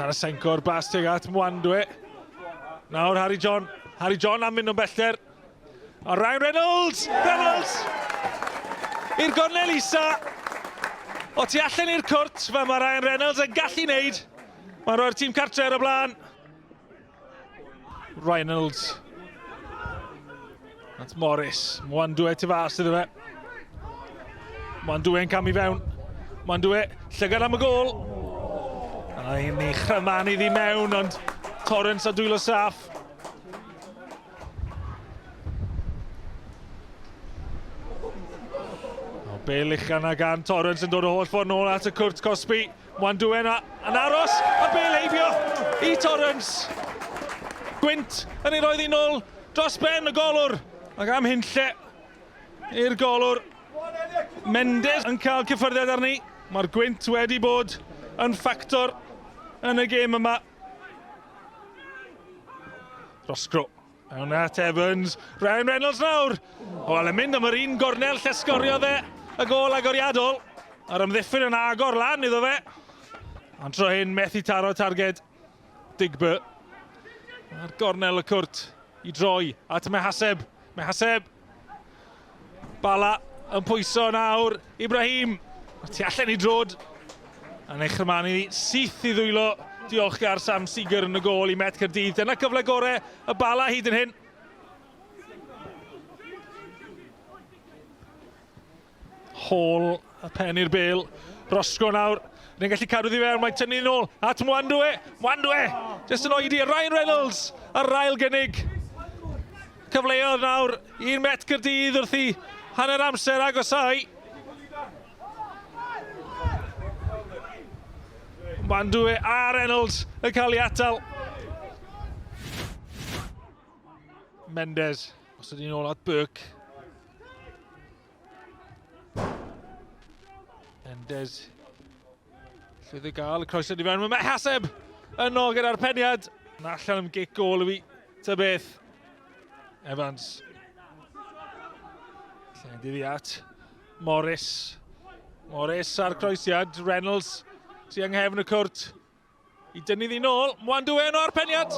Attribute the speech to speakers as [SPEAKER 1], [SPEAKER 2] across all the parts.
[SPEAKER 1] Tarasenko'r bas tuag at Mwandwe. Nawr Harry John am mynd o'n beller. A Ryan Reynolds! I'r gornel isa. O tu allan i'r cwrt, fe mae Ryan Reynolds yn gallu neud. Mae'n rhoi'r tîm cartre ar y blaen. Reynolds. At Morris. Mwandwe tu fas iddo fe. Mwandwe'n cam i fewn. Mwandwe, llygad am y gol. A ni chrymanu ddi mewn, ond Torrance a dwylo saff. Bale uchan a gan Torrance yn dod o holl ffordd nôl at y cwrt Cosby. Mwandwe yn aros, a Bale heibio i Torrance. Gwynt yn ei roedd i nôl dros ben y golwr. Ac am hynlle i'r golwr. Mendes yn cael cyffyrddiad arni. Mae'r Gwynt wedi bod yn ffactor yn y gêm yma. Roscro. Mewn at Evans. Ryan Reynolds nawr. Wel, yn mynd am yr un gornel llesgorio fe. Y gol agoriadol. A'r ymddiffyn yn agor lan iddo fe. Ond tro hyn methu taro targed. Digby. A'r gornel y cwrt i droi at Mehaseb. Bala yn pwyso nawr. Ibrahim. Tu allan i drod. A'n eich rymanu syth i ddwylo diolchgar Sam Seeger yn y gol i Met Caerdydd. Dyna cyfle gorau y Bala hyd yn hyn. Hall a pen i'r Bale. Roscoe nawr. Ni'n gallu cadw ddi fewn, mae'n tynnu nôl at Mwandwe. Just yn oedi. Ryan Reynolds ar ail gynnig. Cyfleoedd nawr i'r Met Caerdydd wrth i hanner amser agosau. Mwandwe a Reynolds yn cael ei atal. Mendes. Os ydy nôl at Burke. Mendes. Llwyd i gael y croeso di fewn. Mae Haseb yn ôl gyda'r peniad. Yn allan am gic gol y fi. Ta beth. Evans. Lle'n diddi at Morris. Morris ar croesiad. Reynolds. Sy yng nghefn y cwrt. I dynnu ddi nôl. Mwandwe yn o'r peniad.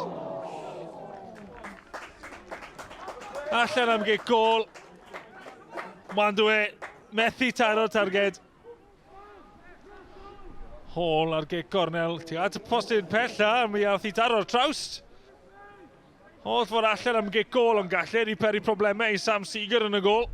[SPEAKER 1] Allan am gic gol. Mwandwe methu taro'r targed. Hall ar gic gornel. Tu at y postyn pella. Mi aeth i taro'r trawst. Holl fod allan am gic gol ond gallen i peri problemau i Sam Seeger yn y gol.